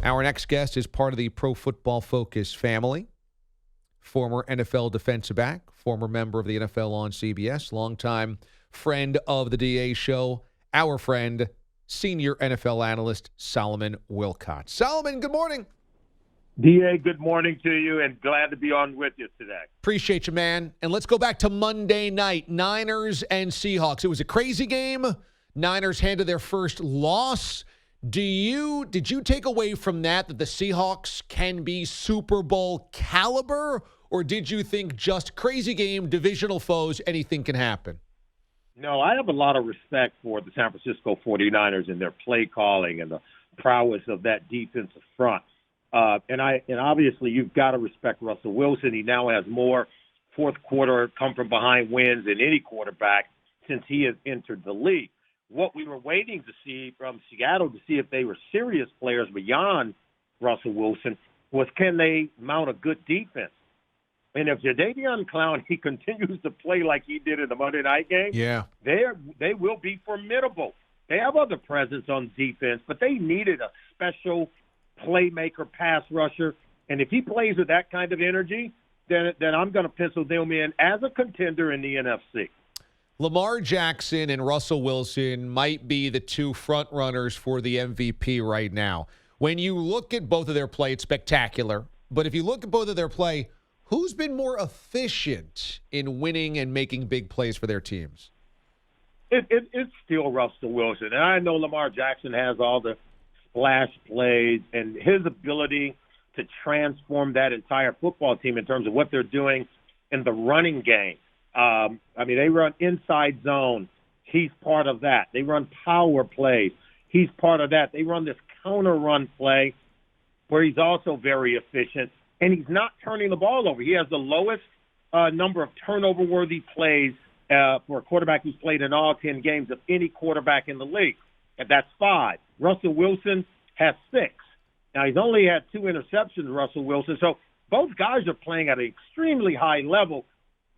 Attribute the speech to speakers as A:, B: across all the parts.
A: Our next guest is part of the Pro Football Focus family. Former NFL defensive back, former member of the NFL on CBS, longtime friend of the DA show, our friend, senior NFL analyst Solomon Wilcots. Solomon, good morning.
B: DA, good morning to you, and glad to be on with you today.
A: Appreciate you, man. And let's go back to Monday night, Niners and Seahawks. It was a crazy game. Niners handed their first loss. Did you take away from that the Seahawks can be Super Bowl caliber, or did you think just crazy game, divisional foes, anything can happen?
B: No, I have a lot of respect for the San Francisco 49ers and their play calling and the prowess of that defensive front. And obviously you've got to respect Russell Wilson. He now has more fourth quarter come from behind wins than any quarterback since he has entered the league. What we were waiting to see from Seattle to see if they were serious players beyond Russell Wilson was, can they mount a good defense? And if Jadeveon Clowney continues to play like he did in the Monday night game, they will be formidable. They have other presence on defense, but they needed a special playmaker, pass rusher. And if he plays with that kind of energy, then I'm going to pencil them in as a contender in the NFC.
A: Lamar Jackson and Russell Wilson might be the two front runners for the MVP right now. When you look at both of their play, it's spectacular. But if you look at both of their play, who's been more efficient in winning and making big plays for their teams?
B: It's still Russell Wilson. And I know Lamar Jackson has all the splash plays and his ability to transform that entire football team in terms of what they're doing in the running game. They run inside zone. He's part of that. They run power plays. He's part of that. They run this counter run play where he's also very efficient, and he's not turning the ball over. He has the lowest number of turnover-worthy plays for a quarterback who's played in all 10 games of any quarterback in the league, and that's 5. Russell Wilson has 6. Now, he's only had 2 interceptions, Russell Wilson, so both guys are playing at an extremely high level.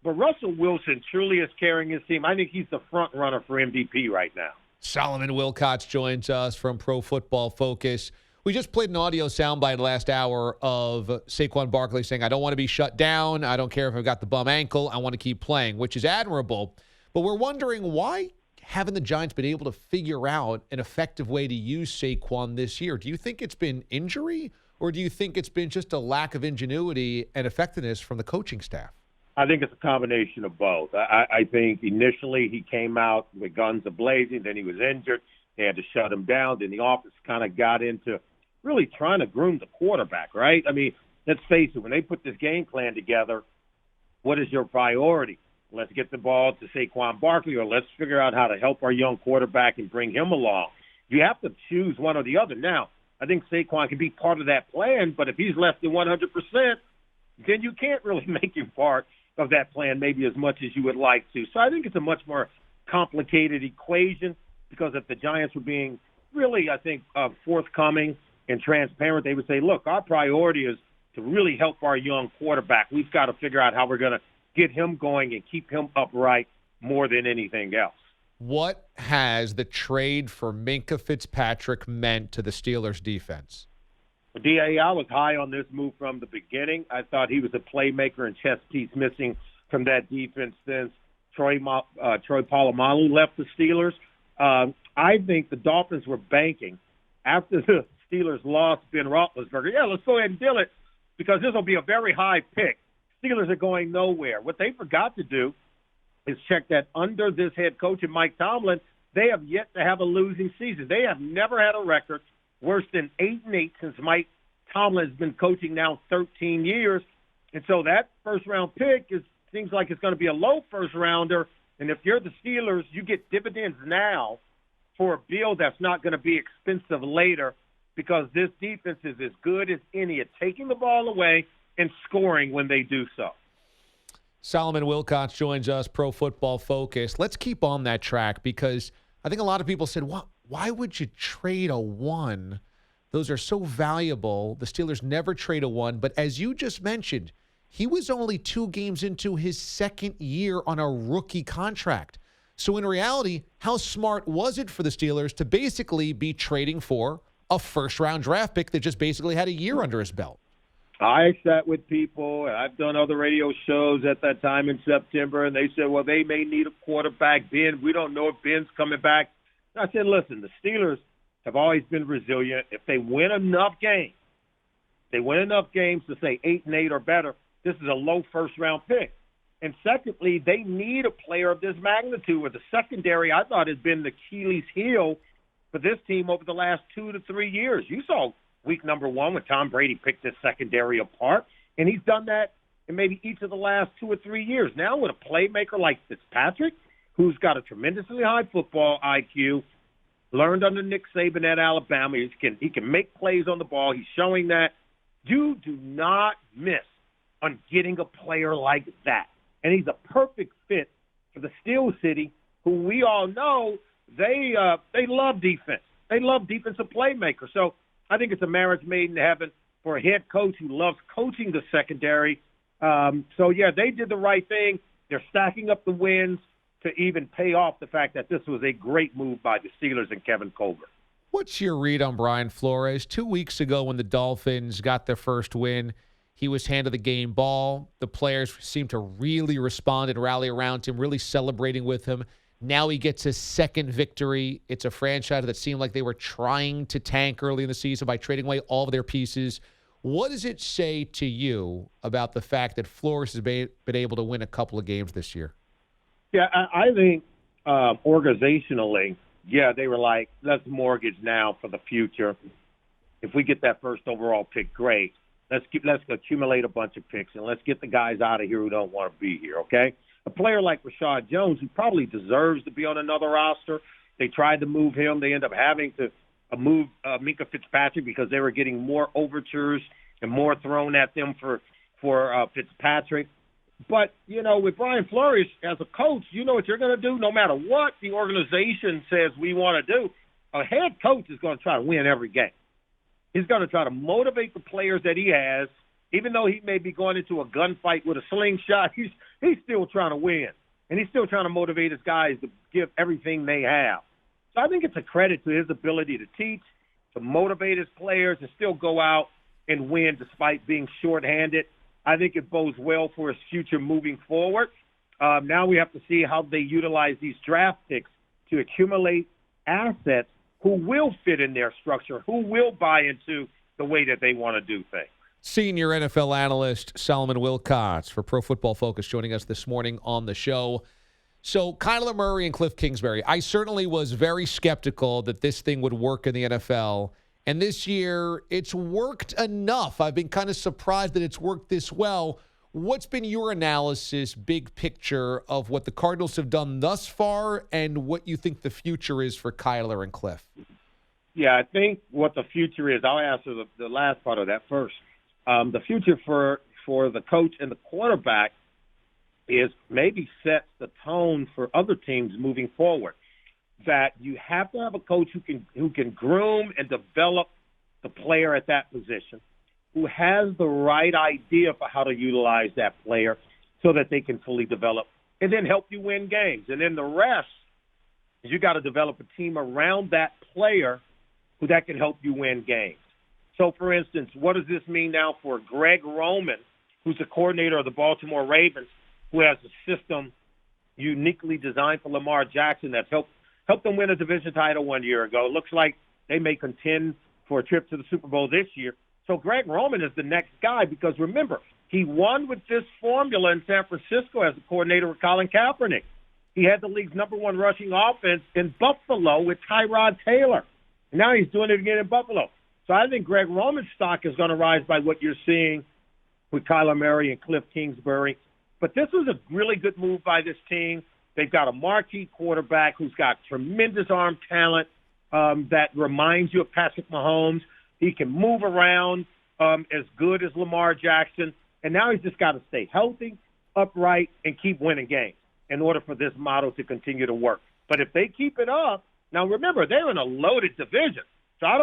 B: But Russell Wilson truly is carrying his team. I think he's the front runner for MVP right now.
A: Solomon Wilcots joins us from Pro Football Focus. We just played an audio soundbite last hour of Saquon Barkley saying, I don't want to be shut down. I don't care if I've got the bum ankle. I want to keep playing, which is admirable. But we're wondering, why haven't the Giants been able to figure out an effective way to use Saquon this year? Do you think it's been injury, or do you think it's been just a lack of ingenuity and effectiveness from the coaching staff?
B: I think it's a combination of both. I think initially he came out with guns a-blazing, then he was injured. They had to shut him down. Then the office kind of got into really trying to groom the quarterback, right? I mean, let's face it, when they put this game plan together, what is your priority? Let's get the ball to Saquon Barkley, or let's figure out how to help our young quarterback and bring him along. You have to choose one or the other. Now, I think Saquon can be part of that plan, but if he's less than 100%, then you can't really make him part of that plan maybe as much as you would like to. So I think it's a much more complicated equation, because if the Giants were being really, I think, forthcoming and transparent, they would say, look, our priority is to really help our young quarterback. We've got to figure out how we're going to get him going and keep him upright more than anything else.
A: What has the trade for Minkah Fitzpatrick meant to the Steelers' defense?
B: DA, I was high on this move from the beginning. I thought he was a playmaker and chess piece missing from that defense since Troy Polamalu left the Steelers. I think the Dolphins were banking after the Steelers lost Ben Roethlisberger. Yeah, let's go ahead and deal it, because this will be a very high pick. Steelers are going nowhere. What they forgot to do is check that under this head coach and Mike Tomlin, they have yet to have a losing season. They have never had a record worse than 8-8 since Mike Tomlin has been coaching now 13 years. And so that first-round pick seems like it's going to be a low first-rounder. And if you're the Steelers, you get dividends now for a bill that's not going to be expensive later, because this defense is as good as any at taking the ball away and scoring when they do so.
A: Solomon Wilcots joins us, Pro Football Focus. Let's keep on that track, because I think a lot of people said, why would you trade a 1? Those are so valuable. The Steelers never trade a 1. But as you just mentioned, he was only 2 games into his second year on a rookie contract. So in reality, how smart was it for the Steelers to basically be trading for a first-round draft pick that just basically had a year under his belt.
B: I sat with people, and I've done other radio shows at that time in September, and they said, well, they may need a quarterback. Ben, we don't know if Ben's coming back. And I said, listen, the Steelers have always been resilient. If they win enough games, to say 8-8 or better, this is a low first-round pick. And secondly, they need a player of this magnitude, where the secondary, I thought, has been the Achilles heel for this team over the last 2 to 3 years. You saw week number 1 when Tom Brady picked his secondary apart, and he's done that in maybe each of the last 2 or 3 years. Now with a playmaker like Fitzpatrick, who's got a tremendously high football IQ, learned under Nick Saban at Alabama, he can make plays on the ball. He's showing that. You do not miss on getting a player like that. And he's a perfect fit for the Steel City, who we all know they love defense. They love defensive playmakers. So I think it's a marriage made in heaven for a head coach who loves coaching the secondary. They did the right thing. They're stacking up the wins to even pay off the fact that this was a great move by the Steelers and Kevin Colbert.
A: What's your read on Brian Flores? 2 weeks ago when the Dolphins got their first win, he was handed the game ball. The players seemed to really respond and rally around him, really celebrating with him. Now he gets his second victory. It's a franchise that seemed like they were trying to tank early in the season by trading away all of their pieces. What does it say to you about the fact that Flores has been able to win a couple of games this year?
B: Yeah, I think organizationally, they were like, let's mortgage now for the future. If we get that first overall pick, great. Let's accumulate a bunch of picks, and let's get the guys out of here who don't want to be here, okay? A player like Rashad Jones, who probably deserves to be on another roster, they tried to move him. They ended up having to move Minka Fitzpatrick because they were getting more overtures and more thrown at them for Fitzpatrick. But, with Brian Flores as a coach, you know what you're going to do no matter what the organization says we want to do. A head coach is going to try to win every game. He's going to try to motivate the players that he has. Even though he may be going into a gunfight with a slingshot, he's still trying to win. And he's still trying to motivate his guys to give everything they have. So I think it's a credit to his ability to teach, to motivate his players, and still go out and win despite being shorthanded. I think it bodes well for his future moving forward. Now we have to see how they utilize these draft picks to accumulate assets who will fit in their structure, who will buy into the way that they want to do things.
A: Senior NFL analyst Solomon Wilcots for Pro Football Focus joining us this morning on the show. So Kyler Murray and Cliff Kingsbury, I certainly was very skeptical that this thing would work in the NFL. And this year, it's worked enough. I've been kind of surprised that it's worked this well. What's been your analysis, big picture, of what the Cardinals have done thus far and what you think the future is for Kyler and Cliff?
B: Yeah, I think what the future is, I'll answer the last part of that first. The future for the coach and the quarterback is maybe sets the tone for other teams moving forward. That you have to have a coach who can groom and develop the player at that position, who has the right idea for how to utilize that player so that they can fully develop and then help you win games. And then the rest, you got to develop a team around that player that can help you win games. So, for instance, what does this mean now for Greg Roman, who's the coordinator of the Baltimore Ravens, who has a system uniquely designed for Lamar Jackson that's helped them win a division title 1 year ago. It looks like they may contend for a trip to the Super Bowl this year. So Greg Roman is the next guy because, remember, he won with this formula in San Francisco as a coordinator with Colin Kaepernick. He had the league's number one rushing offense in Buffalo with Tyrod Taylor. And now he's doing it again in Buffalo. So I think Greg Roman's stock is going to rise by what you're seeing with Kyler Murray and Cliff Kingsbury. But this was a really good move by this team. They've got a marquee quarterback who's got tremendous arm talent that reminds you of Patrick Mahomes. He can move around as good as Lamar Jackson. And now he's just got to stay healthy, upright, and keep winning games in order for this model to continue to work. But if they keep it up, now remember, they're in a loaded division. So I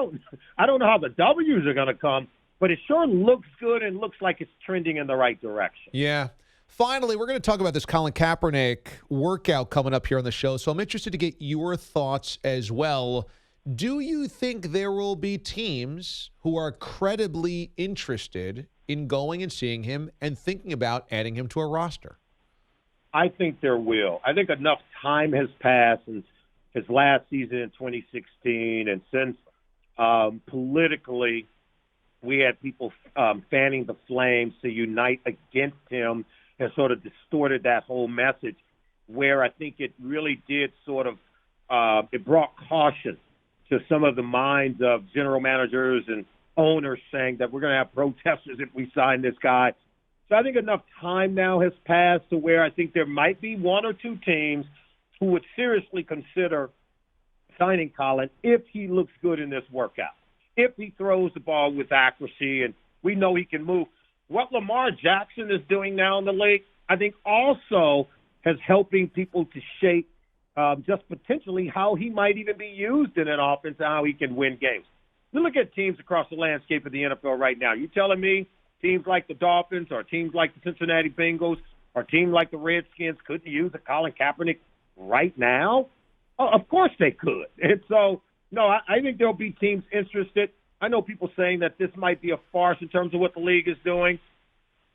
B: don't know how the W's are going to come, but it sure looks good and looks like it's trending in the right direction.
A: Yeah. Finally, we're going to talk about this Colin Kaepernick workout coming up here on the show. So I'm interested to get your thoughts as well. Do you think there will be teams who are credibly interested in going and seeing him and thinking about adding him to a roster?
B: I think there will. I think enough time has passed since his last season in 2016, and since politically we had people fanning the flames to unite against him and sort of distorted that whole message, where I think it really did sort of it brought caution to some of the minds of general managers and owners saying that we're going to have protesters if we sign this guy. So I think enough time now has passed to where I think there might be one or two teams who would seriously consider signing Colin if he looks good in this workout, if he throws the ball with accuracy, and we know he can move. What Lamar Jackson is doing now in the league, I think also has helping people to shape just potentially how he might even be used in an offense and how he can win games. You look at teams across the landscape of the NFL right now. You telling me teams like the Dolphins or teams like the Cincinnati Bengals or teams like the Redskins couldn't use a Colin Kaepernick right now? Oh, of course they could. And so, no, I think there'll be teams interested. I know people saying that this might be a farce in terms of what the league is doing.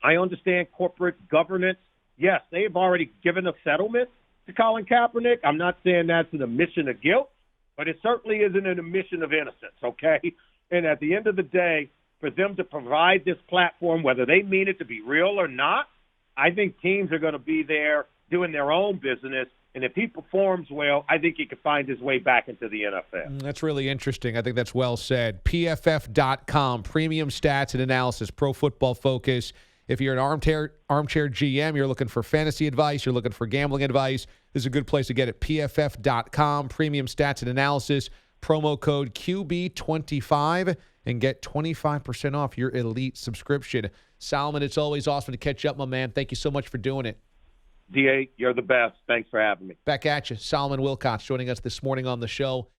B: I understand corporate governance. Yes, they have already given a settlement to Colin Kaepernick. I'm not saying that's an admission of guilt, but it certainly isn't an admission of innocence, okay? And at the end of the day, for them to provide this platform, whether they mean it to be real or not, I think teams are going to be there doing their own business. And if he performs well, I think he could find his way back into the NFL.
A: That's really interesting. I think that's well said. PFF.com, premium stats and analysis, Pro Football Focus. If you're an armchair GM, you're looking for fantasy advice, you're looking for gambling advice, this is a good place to get it. PFF.com, premium stats and analysis, promo code QB25, and get 25% off your elite subscription. Solomon, it's always awesome to catch up, my man. Thank you so much for doing it.
B: DA, you're the best. Thanks for having me.
A: Back at you. Solomon Wilcots joining us this morning on the show.